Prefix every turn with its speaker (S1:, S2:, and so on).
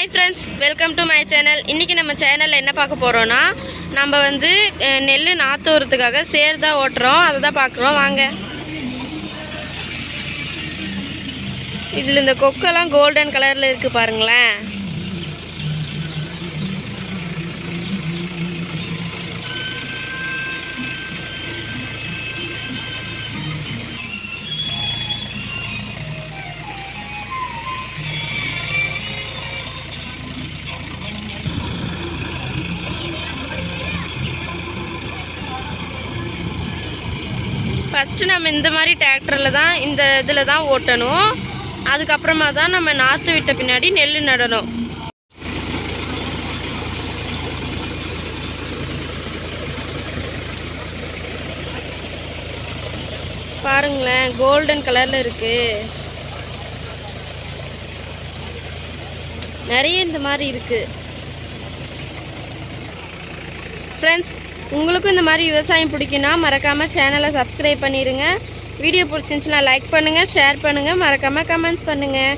S1: Hi friends, welcome to my channel. இன்றைக்கி நம்ம சேனலில் என்ன பார்க்க போகிறோன்னா, நம்ம நெல் நாற்றுறதுக்காக சேர் தான் ஓட்டுறோம். அதை தான் பார்க்குறோம். வாங்க. இதில் இந்த கொக்கெல்லாம் கோல்டன் கலரில் இருக்குது பாருங்களேன். ஃபஸ்ட்டு நம்ம இந்த மாதிரி டிராக்டரில் தான் இந்த இதில் தான் ஓட்டணும். அதுக்கப்புறமா தான் நம்ம நாற்று விட்ட பின்னாடி நெல் நடணும். பாருங்களேன், கோல்டன் கலரில் இருக்குது. நிறைய இந்த மாதிரி இருக்குது. ஃப்ரெண்ட்ஸ், உங்களுக்கும் இந்த மாதிரி விவசாயம் பிடிக்குன்னா மறக்காமல் சேனலை சப்ஸ்கிரைப் பண்ணிடுங்க. வீடியோ பிடிச்சிருந்துச்சுன்னா லைக் பண்ணுங்கள், ஷேர் பண்ணுங்கள், மறக்காமல் கமெண்ட்ஸ் பண்ணுங்கள்.